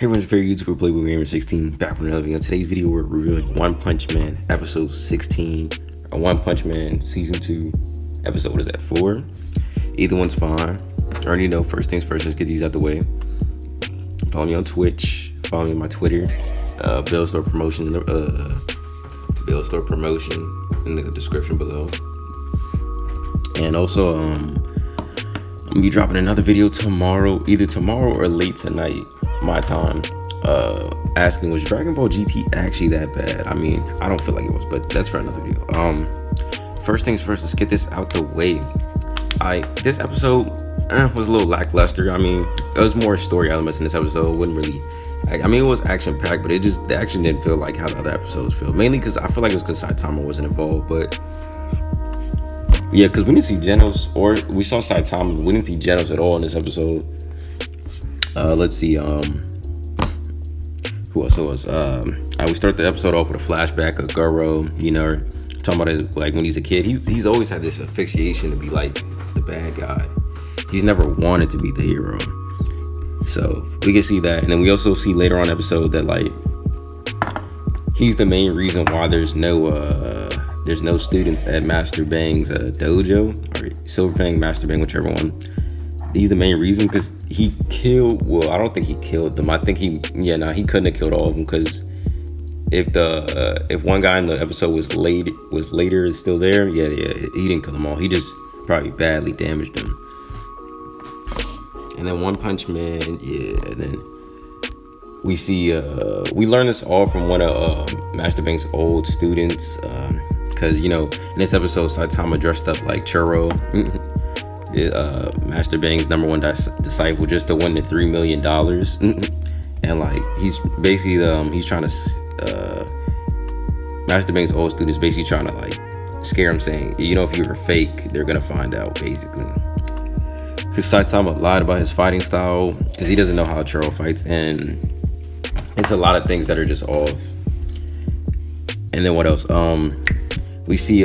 Hey everyone's favorite YouTuber, VZVQMQUMS back with another video. In today's video, we're reviewing One Punch Man episode 16, or One Punch Man season 2, episode, what is that, 4? Either one's fine. I already know, first things first, let's get these out the way. Follow me on Twitch, follow me on my Twitter, Bill Store promotion in the description below. And also, I'm gonna be dropping another video tomorrow, either tomorrow or late tonight, my time, asking, was Dragon Ball GT actually that bad? I mean, I don't feel like it was, but that's for another video. First things first, let's get this out the way. This episode was a little lackluster. I mean, it was more story elements in this episode. It wasn't really, I mean, it was action packed, but the action didn't feel like how the other episodes feel. Mainly because I feel like it was because Saitama wasn't involved, but yeah, because we didn't see Genos, or we saw Saitama, we didn't see Genos at all in this episode. Let's see, who else was? We start the episode off with a flashback of Goro, you know, talking about it, like when he's a kid. He's always had this asphyxiation to be like the bad guy. He's never wanted to be the hero. So we can see that. And then we also see later on episode that like he's the main reason why there's no students at Master Bang's dojo, or Silver Fang, Master Bang, whichever one. He's the main reason because he killed, well, I don't think he killed them. I think he couldn't have killed all of them, because if one guy in the episode was later still there, yeah, he didn't kill them all. He just probably badly damaged them. And then One Punch Man, yeah, and then we see, we learn this all from one of Master Bang's old students, because, you know, in this episode, Saitama dressed up like Churro. Master Bang's #1 disciple, just to win the $3 million. And like he's basically he's trying to Master Bang's old student is basically trying to like scare him, saying, you know, if you're fake, they're gonna find out, basically. Because Saitama lied about his fighting style, because he doesn't know how Churro fights, and it's a lot of things that are just off. And then what else? We see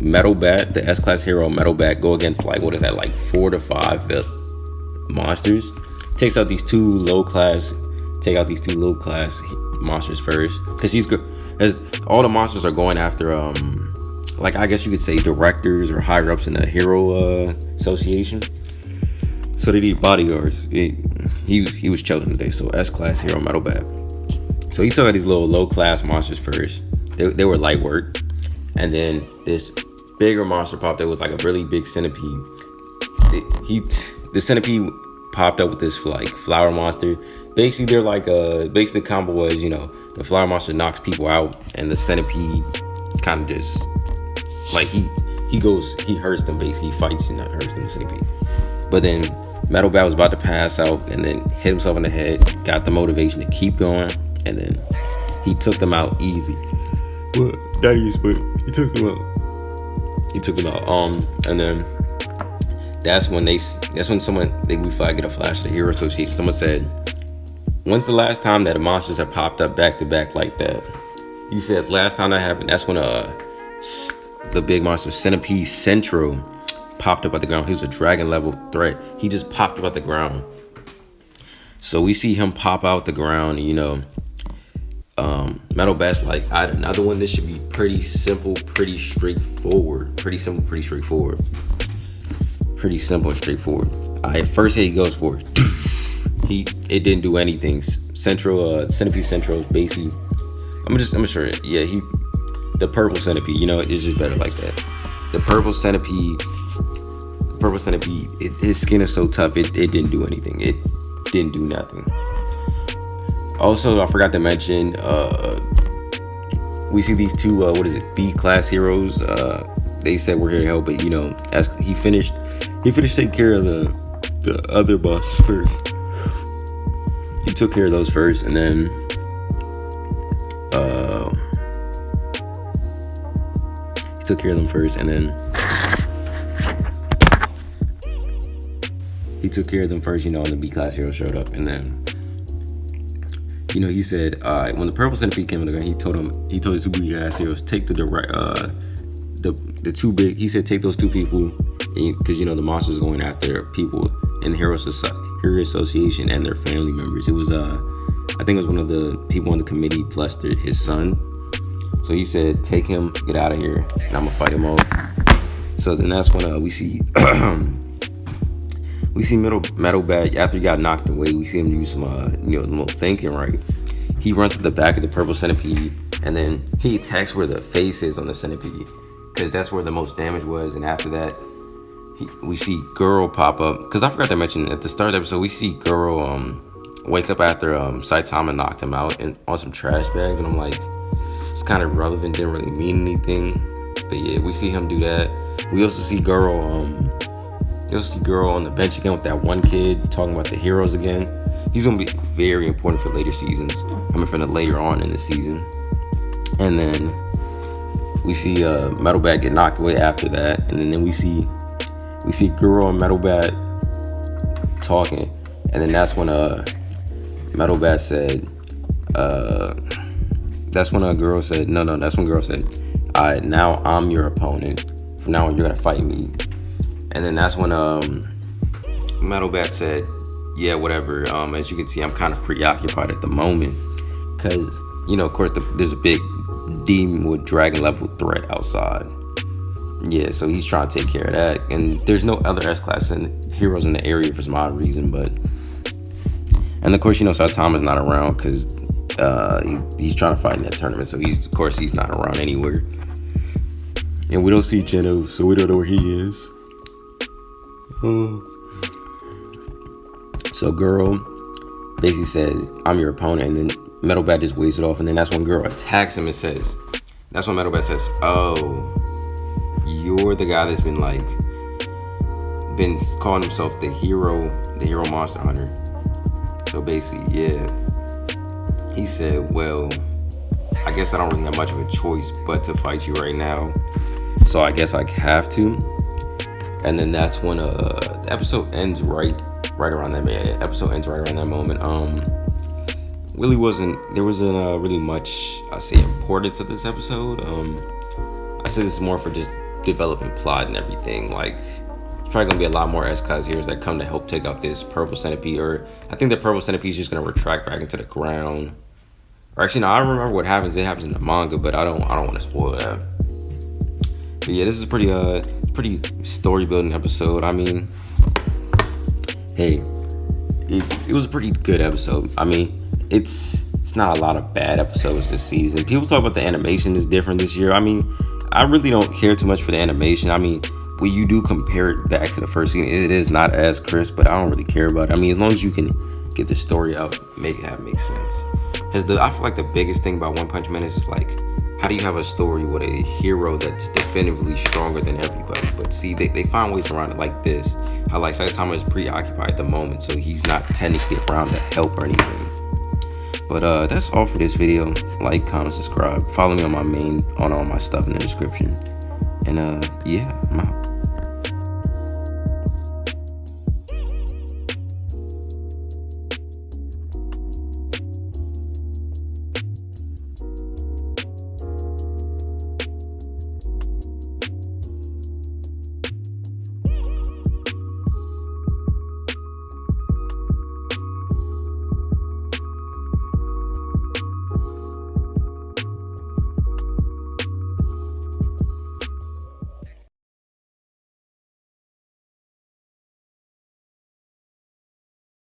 Metal Bat, the S-Class hero Metal Bat, go against like, what is that, like 4 to 5 monsters. Takes out these two low class monsters first, because he's good. As all the monsters are going after like, I guess you could say directors or higher ups in the hero association. So they need bodyguards. He was chosen today. So S-Class hero Metal Bat. So he took out these little low class monsters first. They were light work, and then this bigger monster popped up with like a really big centipede. The centipede popped up with this like flower monster. Basically, they're like basically the combo was, you know, the flower monster knocks people out, and the centipede kind of just like he hurts them. Basically, he fights and hurts them, the centipede. But then Metal Bat was about to pass out, and then hit himself in the head, got the motivation to keep going, and then he took them out easy. What? Daddy's, but he took them out. And then that's when we get a flash of the Hero Association. Someone said, when's the last time that monsters have popped up back to back like that? He said last time that happened, that's when the big monster Centipede Central popped up at the ground. He was a dragon level threat. He just popped up at the ground. So we see him pop out the ground, you know. Metal Bat's like, I had another one. This should be pretty simple, pretty straightforward. Pretty simple and straightforward. First hit he goes for it. It didn't do anything. Centipede Central is basically, I'm sure, yeah, the purple centipede, you know, it's just better like that. The purple centipede, his skin is so tough, it didn't do anything. It didn't do nothing. Also, I forgot to mention, we see these two, B-class heroes. They said we're here to help, but, you know, as he finished taking care of the other bosses first. He took care of those first, and then he took care of them first, and then you know, and the B-class hero showed up, and then, you know, he said, when the purple centipede came in the gun, he told his two big ass heroes, take the two big, he said, take those two people, because, you know, the monster's going after people in Hero Hero Association and their family members. It was I think it was one of the people on the committee plus his son. So he said, take him, get out of here, and I'm gonna fight him off. So then that's when we see Metal Bat after he got knocked away. We see him do some little thinking, right? He runs to the back of the purple centipede, and then he attacks where the face is on the centipede, because that's where the most damage was. And after that, we see Girl pop up, because I forgot to mention at the start of the episode, we see Girl wake up after Saitama knocked him out and on some trash bags, and I'm like, it's kind of irrelevant, didn't really mean anything. But yeah, we see him do that. We also see Girl on the bench again with that one kid talking about the heroes again. He's gonna be very important for later seasons. I mean, for the later on in the season. And then we see Metal Bat get knocked away after that, and then we see Girl and Metal Bat talking, and then that's when Metal Bat said, that's when Girl said, no, that's when Girl said, now I'm your opponent. From now on, you're gonna fight me. And then that's when Metal Bat said, yeah, whatever. As you can see, I'm kind of preoccupied at the moment, because of course, there's a big demon with dragon level threat outside. Yeah, so he's trying to take care of that. And there's no other S-class heroes in the area for some odd reason, and of course, Saitama's not around because he's trying to fight in that tournament. So he's not around anywhere. And we don't see Genos, so we don't know where he is. So Girl basically says, I'm your opponent, and then Metal Bat just waves it off, and then that's when Girl attacks him and says, that's when Metal Bat says, oh, you're the guy that's been calling himself the hero monster hunter. So basically, yeah, he said, well, I guess I don't really have much of a choice but to fight you right now, so I guess I have to. And then that's when the episode ends right around that moment. There wasn't really much, I say, importance to this episode. I say this is more for just developing plot and everything. Like, it's probably gonna be a lot more S-class heroes that come to help take out this purple centipede, or I think the purple centipede is just gonna retract back into the ground. Or actually, no, I don't remember what happens. It happens in the manga, but I don't want to spoil that. But yeah, this is pretty story building episode. I mean, hey, it was a pretty good episode. I mean, it's not a lot of bad episodes this season. People talk about the animation is different this year. I mean, I really don't care too much for the animation. I mean, when you do compare it back to the first season, it is not as crisp, but I don't really care about it. I mean, as long as you can get the story out, make it make sense. Because I feel like the biggest thing about One Punch Man is just like, how do you have a story with a hero that's definitively stronger than everybody? But see, they find ways around it like this. How like Saitama is preoccupied at the moment, so he's not technically around to help or anything. But that's all for this video. Like, comment, subscribe. Follow me on all my stuff in the description. And yeah, I'm out.